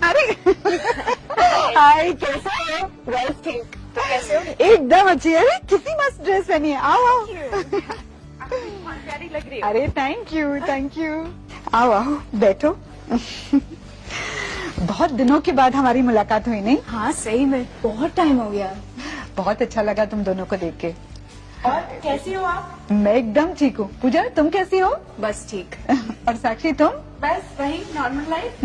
अरे हाय, कैसे हो? बस ठीक। तो कैसे हो? एकदम अच्छी है। अरे कितनी मस्त ड्रेस पहनी है। आओ आओ। बहुत प्यारी लग रही है। अरे थैंक यू थैंक यू। आओ आओ बैठो। बहुत दिनों के बाद हमारी मुलाकात हुई, नहीं? हाँ सही में बहुत टाइम हो गया। बहुत अच्छा लगा तुम दोनों को देख के। और कैसी हो आप? मैं एकदम ठीक हूँ। पूजा तुम कैसी हो? बस ठीक। और साक्षी तुम? बस वही नॉर्मल लाइफ।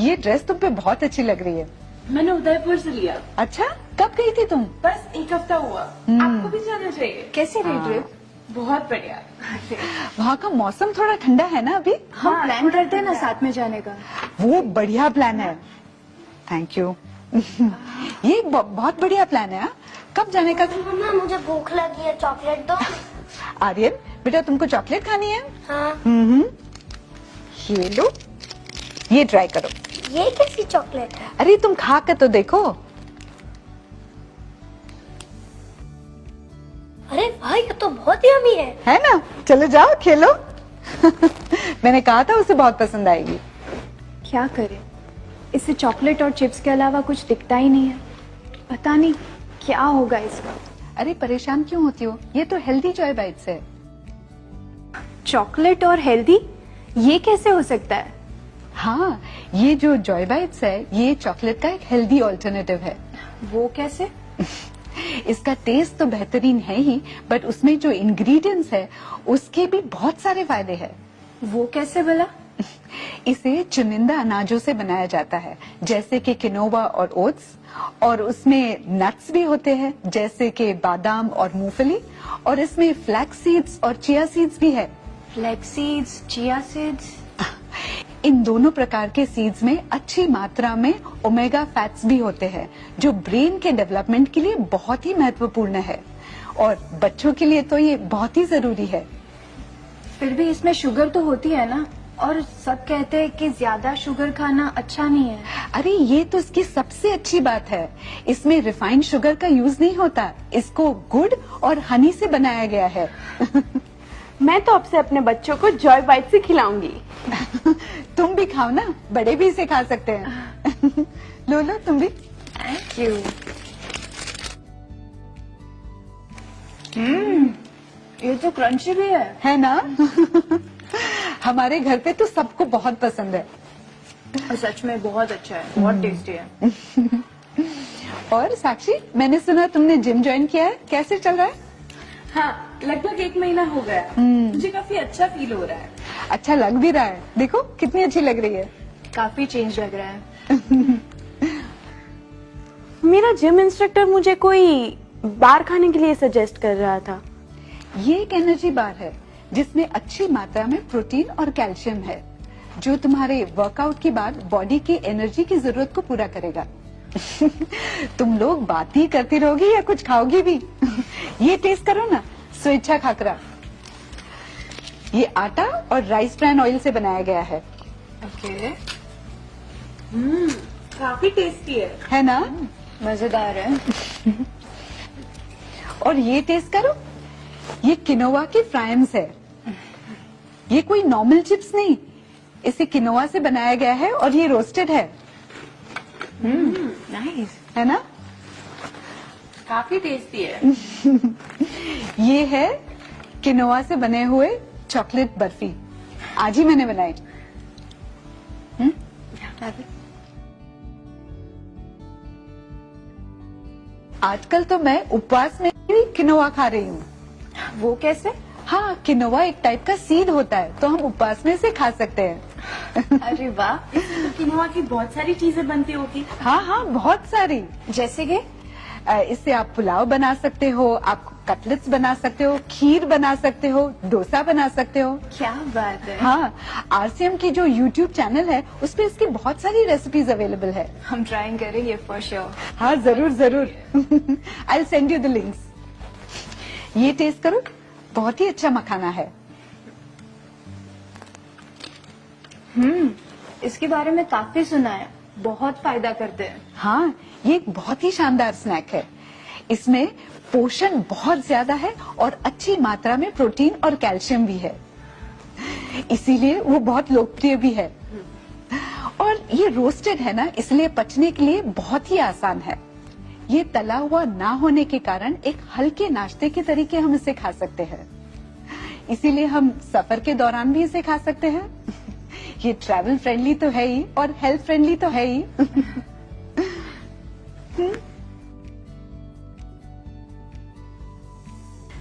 ये ड्रेस तुम पे बहुत अच्छी लग रही है। मैंने उदयपुर से लिया। अच्छा, कब गई थी तुम? बस एक हफ्ता हुआ। आपको भी जाना चाहिए। कैसी रही ट्रिप? बहुत बढ़िया। वहाँ का मौसम थोड़ा ठंडा है ना अभी? हम प्लान करते हैं ना साथ में जाने का। वो बढ़िया प्लान है। Thank you. ये बहुत बढ़िया प्लान है। हाँ? कब जाने का? मम्मा मुझे भूख लगी है, चॉकलेट दो। आर्यन बेटा, तुमको चॉकलेट खानी है? हाँ। ये लो, ये ट्राई करो। ये कैसी चॉकलेट है? अरे तुम खा कर तो देखो। अरे भाई ये तो बहुत यम्मी है ना? चलो जाओ खेलो। मैंने कहा था उसे बहुत पसंद आएगी। क्या करें, इससे चॉकलेट और चिप्स के अलावा कुछ दिखता ही नहीं है। पता नहीं क्या होगा इसका। अरे परेशान क्यों होती हो? ये तो हेल्दी जॉय बाइट्स है। चॉकलेट और हेल्दी, ये कैसे हो सकता है? हाँ, ये जो जॉय बाइट्स है ये चॉकलेट का एक हेल्दी ऑल्टरनेटिव है। वो कैसे? इसका टेस्ट तो बेहतरीन है ही, बट उसमें जो इंग्रेडिएंट्स है उसके भी बहुत सारे फायदे हैं। वो कैसे भला? इसे चुनिंदा अनाजों से बनाया जाता है, जैसे कि किनोवा और ओट्स, और उसमें नट्स भी होते हैं जैसे कि बादाम और मूंगफली, और इसमें फ्लैक्स सीड्स और चिया सीड्स भी है। Flax seeds, chia seeds. इन दोनों प्रकार के सीड्स में अच्छी मात्रा में ओमेगा फैट्स भी होते हैं, जो ब्रेन के डेवलपमेंट के लिए बहुत ही महत्वपूर्ण है, और बच्चों के लिए तो ये बहुत ही जरूरी है। फिर भी इसमें शुगर तो होती है ना, और सब कहते हैं कि ज्यादा शुगर खाना अच्छा नहीं है। अरे ये तो इसकी सबसे अच्छी बात है, इसमें रिफाइंड शुगर का यूज नहीं होता, इसको गुड़ और हनी से बनाया गया है। मैं तो अब से अपने बच्चों को जॉय बाइट से खिलाऊंगी। तुम भी खाओ ना, बड़े भी इसे खा सकते हैं। लो लो तुम भी। Thank you. ये तो क्रंची भी है ना? हमारे घर पे तो सबको बहुत पसंद है। और सच में बहुत अच्छा है, बहुत टेस्टी है। और साक्षी, मैंने सुना तुमने जिम ज्वाइन किया है, कैसे चल रहा है? हाँ, लगभग 1 महीना हो गया। मुझे काफी अच्छा फील हो रहा है। अच्छा लग भी रहा है, देखो कितनी अच्छी लग रही है। काफी चेंज लग रहा है। मेरा जिम इंस्ट्रक्टर मुझे कोई बार खाने के लिए सजेस्ट कर रहा था। ये एक एनर्जी बार है जिसमें अच्छी मात्रा में प्रोटीन और कैल्शियम है, जो तुम्हारे वर्कआउट के बाद बॉडी की एनर्जी की जरूरत को पूरा करेगा। तुम लोग बात ही करती रहोगी या कुछ खाओगी भी? ये टेस्ट करो ना, स्वेच्छा खाकरा। ये आटा और राइस ब्रान ऑयल से बनाया गया है। ओके। काफी टेस्टी है ना? मजेदार है। और ये टेस्ट करो, ये किनोवा के फ्राइम्स है। ये कोई नॉर्मल चिप्स नहीं, इसे किनोवा से बनाया गया है और ये रोस्टेड है। नाइस है ना? काफी टेस्टी है। ये है किनोवा से बने हुए चॉकलेट बर्फी, आज ही मैंने बनाई। आजकल तो मैं उपवास में भी किनोवा खा रही हूँ। वो कैसे? हाँ, किनोवा एक टाइप का सीड होता है, तो हम उपवास में इसे खा सकते हैं। अरे वाह, इसमें तो किनोवा की बहुत सारी चीजें बनती होगी। हाँ हाँ, बहुत सारी। जैसे कि इससे आप पुलाव बना सकते हो, आप कटलेट्स बना सकते हो, खीर बना सकते हो, डोसा बना सकते हो। क्या बात है। हाँ, आरसीएम की जो यूट्यूब चैनल है उस पे इसकी बहुत सारी रेसिपीज अवेलेबल है। हम ट्राइंग करेंगे फॉर श्योर। हाँ जरूर जरूर। I will send you the links. ये टेस्ट करो, बहुत ही अच्छा मखाना है। इसके बारे में काफी सुना है, बहुत फायदा करते हैं। हाँ, ये एक बहुत ही शानदार स्नैक है। इसमें पोषण बहुत ज्यादा है और अच्छी मात्रा में प्रोटीन और कैल्शियम भी है, इसीलिए वो बहुत लोकप्रिय भी है। और ये रोस्टेड है ना, इसलिए पचने के लिए बहुत ही आसान है। ये तला हुआ ना होने के कारण एक हल्के नाश्ते के तरीके हम इसे खा सकते हैं, इसीलिए हम सफर के दौरान भी इसे खा सकते हैं। ये ट्रैवल फ्रेंडली तो है ही और हेल्थ फ्रेंडली तो है ही।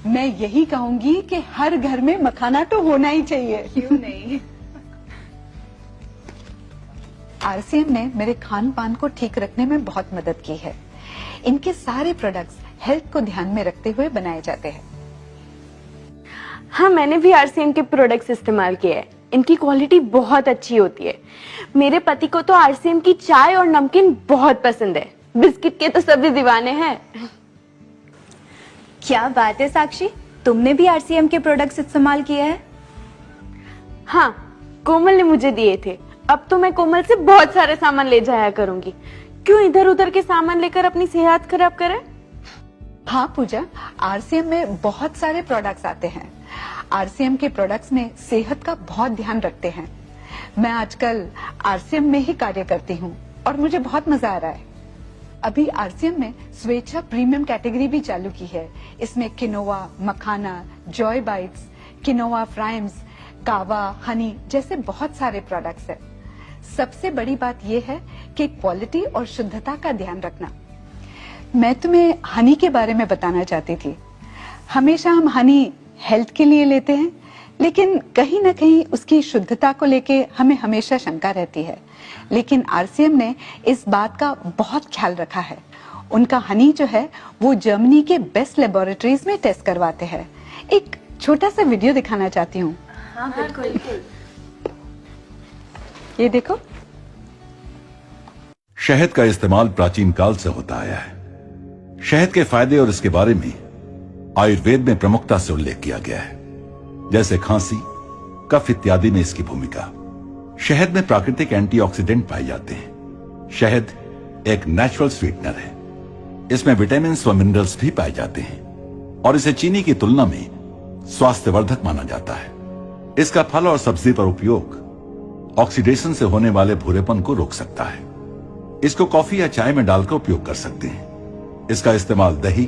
मैं यही कहूंगी कि हर घर में मखाना तो होना ही चाहिए। क्यों नहीं? आरसीएम ने मेरे खान पान को ठीक रखने में बहुत मदद की है। इनके सारे प्रोडक्ट्स हेल्थ को ध्यान में रखते हुए बनाए जाते हैं। हाँ, मैंने भी आरसीएम के प्रोडक्ट्स इस्तेमाल किए हैं। इनकी क्वालिटी बहुत अच्छी होती है। मेरे पति को तो आरसीएम की चाय और नमकीन बहुत पसंद है। बिस्किट के तो सभी दीवाने हैं। क्या बात है साक्षी, तुमने भी आरसीएम के प्रोडक्ट्स इस्तेमाल किए हैं? हाँ, कोमल ने मुझे दिए थे। अब तो मैं कोमल से बहुत सारे सामान ले जाया करूंगी। क्यों इधर उधर के सामान लेकर अपनी सेहत खराब करें? हाँ पूजा, आरसीएम में बहुत सारे प्रोडक्ट्स आते हैं। आरसीएम के प्रोडक्ट्स में सेहत का बहुत ध्यान रखते हैं। मैं आजकल आरसीएम में ही कार्य करती हूँ और मुझे बहुत मजा आ रहा है। अभी आरसीएम में स्वेच्छा प्रीमियम कैटेगरी भी चालू की है। इसमें किनोवा, मखाना, जॉय बाइट्स, किनोवा फ्राइम्स, कावा, हनी जैसे बहुत सारे प्रोडक्ट्स हैं। सबसे बड़ी बात यह है कि क्वालिटी और शुद्धता का ध्यान रखना। मैं तुम्हें हनी के बारे में बताना चाहती थी। हमेशा हम हनी हेल्थ के लिए लेते हैं, लेकिन कहीं ना कहीं उसकी शुद्धता को लेके हमें हमेशा शंका रहती है। लेकिन आरसीएम ने इस बात का बहुत ख्याल रखा है। उनका हनी जो है वो जर्मनी के बेस्ट लेबोरेटरीज में टेस्ट करवाते हैं। एक छोटा सा वीडियो दिखाना चाहती हूँ। हाँ बिल्कुल। ये देखो। शहद का इस्तेमाल प्राचीन काल से होता आया है। शहद के फायदे और इसके बारे में आयुर्वेद में प्रमुखता से उल्लेख किया गया है, जैसे खांसी, कफ इत्यादि में इसकी भूमिका। शहद में प्राकृतिक एंटीऑक्सीडेंट पाए जाते हैं। शहद एक नेचुरल स्वीटनर है। इसमें विटामिन व मिनरल्स भी पाए जाते हैं और इसे चीनी की तुलना में स्वास्थ्यवर्धक माना जाता है। इसका फल और सब्जी पर उपयोग ऑक्सीडेशन से होने वाले भूरेपन को रोक सकता है। इसको कॉफी या चाय में डालकर उपयोग कर सकते हैं। इसका इस्तेमाल दही,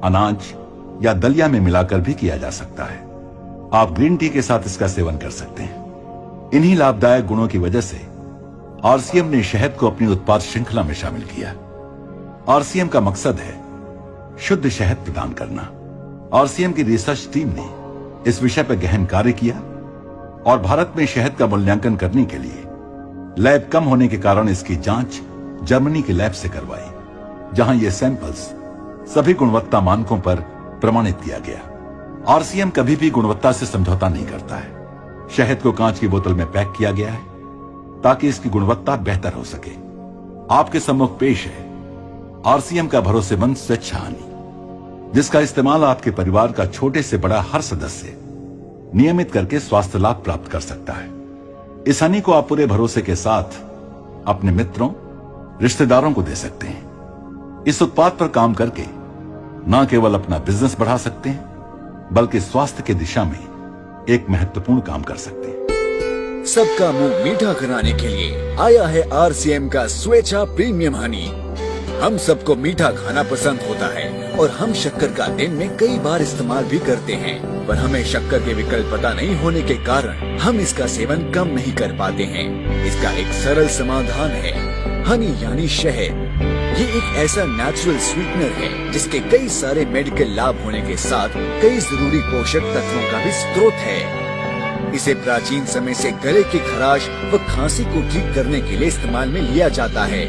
अनाज या दलिया में मिलाकर भी किया जा सकता है। आप ग्रीन टी के साथ इसका सेवन कर सकते हैं। इन्हीं लाभदायक गुणों की वजह से आरसीएम ने शहद को अपनी उत्पाद श्रृंखला में शामिल किया। आरसीएम का मकसद है शुद्ध शहद प्रदान करना। आरसीएम की रिसर्च टीम ने इस विषय पर गहन कार्य किया और भारत में शहद का मूल्यांकन करने के लिए लैब कम होने के कारण इसकी जांच जर्मनी की लैब से करवाई, जहां ये सैंपल्स सभी गुणवत्ता मानकों पर प्रमाणित किया गया। आरसीएम कभी भी गुणवत्ता से समझौता नहीं करता है। शहद को कांच की बोतल में पैक किया गया है ताकि इसकी गुणवत्ता बेहतर हो सके। आपके सम्मुख पेश है आरसीएम का भरोसेमंद स्वेच्छा हनी, जिसका इस्तेमाल आपके परिवार का छोटे से बड़ा हर सदस्य नियमित करके स्वास्थ्य लाभ प्राप्त कर सकता है। इस हनी को आप पूरे भरोसे के साथ अपने मित्रों, रिश्तेदारों को दे सकते हैं। इस उत्पाद पर काम करके न केवल अपना बिजनेस बढ़ा सकते हैं, बल्कि स्वास्थ्य की दिशा में एक महत्वपूर्ण काम कर सकते हैं। सबका मुंह मीठा कराने के लिए आया है आरसीएम का स्वेच्छा प्रीमियम हनी। हम सबको मीठा खाना पसंद होता है और हम शक्कर का दिन में कई बार इस्तेमाल भी करते हैं, पर हमें शक्कर के विकल्प पता नहीं होने के कारण हम इसका सेवन कम नहीं कर पाते हैं। इसका एक सरल समाधान है हनी यानी शहद। ये एक ऐसा नेचुरल स्वीटनर है जिसके कई सारे मेडिकल लाभ होने के साथ कई जरूरी पोषक तत्वों का भी स्रोत है। इसे प्राचीन समय से गले की खराश व खांसी को ठीक करने के लिए इस्तेमाल में लिया जाता है।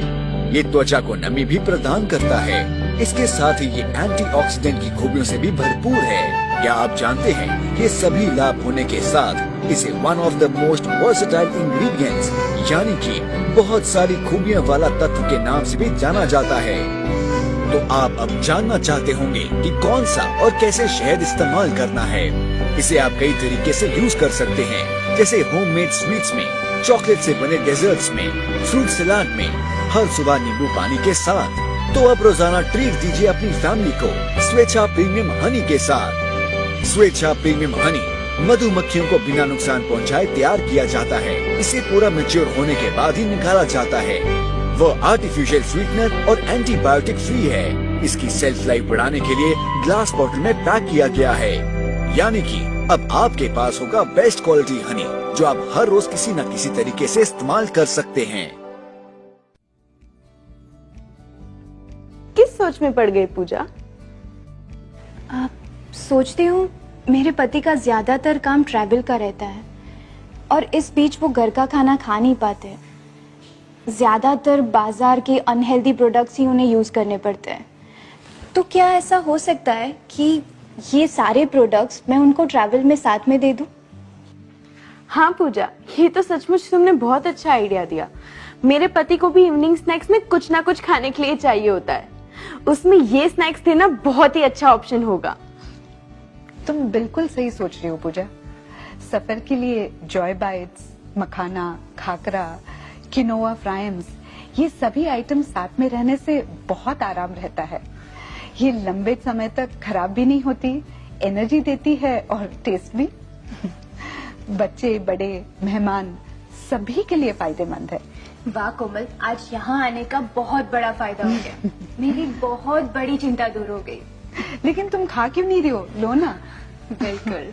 ये त्वचा को नमी भी प्रदान करता है। इसके साथ ही ये एंटीऑक्सीडेंट की खूबियों से भी भरपूर है। क्या आप जानते हैं ये सभी लाभ होने के साथ इसे one of the most versatile ingredients यानी कि बहुत सारी खूबियों वाला तत्व के नाम से भी जाना जाता है। तो आप अब जानना चाहते होंगे कि कौन सा और कैसे शहद इस्तेमाल करना है। इसे आप कई तरीके से यूज कर सकते हैं, जैसे होममेड स्वीट्स में, चॉकलेट से बने डेजर्ट्स में, फ्रूट सलाद में, हर सुबह नींबू पानी के साथ। तो अब रोजाना ट्रीट दीजिए अपनी फैमिली को स्वेच्छा प्रीमियम हनी के साथ। स्वेच्छा प्रीमियम हनी मधुमक्खियों को बिना नुकसान पहुंचाए तैयार किया जाता है। इसे पूरा मैच्योर होने के बाद ही निकाला जाता है। वो आर्टिफिशियल स्वीटनर और एंटीबायोटिक फ्री है। इसकी सेल्फ लाइफ बढ़ाने के लिए ग्लास बॉटल में पैक किया गया है। यानी कि अब आपके पास होगा बेस्ट क्वालिटी हनी, जो आप हर रोज किसी न किसी तरीके से इस्तेमाल कर सकते हैं। किस सोच में पड़ गई पूजा? सोचती हूँ मेरे पति का ज्यादातर काम ट्रैवल का रहता है और इस बीच वो घर का खाना खा नहीं पाते। ज्यादातर बाजार के अनहेल्दी प्रोडक्ट्स ही उन्हें यूज करने पड़ते हैं। तो क्या ऐसा हो सकता है कि ये सारे प्रोडक्ट्स मैं उनको ट्रैवल में साथ में दे दूं? हाँ पूजा, ये तो सचमुच तुमने बहुत अच्छा आइडिया दिया। मेरे पति को भी इवनिंग स्नैक्स में कुछ ना कुछ खाने के लिए चाहिए होता है। उसमें ये स्नैक्स देना बहुत ही अच्छा ऑप्शन होगा। तुम बिल्कुल सही सोच रही हो पूजा। सफर के लिए जॉय बाइट्स, मखाना, खाकरा, किनोआ फ्राइम्स, ये सभी आइटम साथ में रहने से बहुत आराम रहता है। ये लंबे समय तक खराब भी नहीं होती, एनर्जी देती है और टेस्ट भी। बच्चे, बड़े, मेहमान सभी के लिए फायदेमंद है। वाह कोमल, आज यहाँ आने का बहुत बड़ा फायदा हो गया। मेरी बहुत बड़ी चिंता दूर हो गई। लेकिन तुम खा क्यों नहीं रही हो? लो ना। बिल्कुल।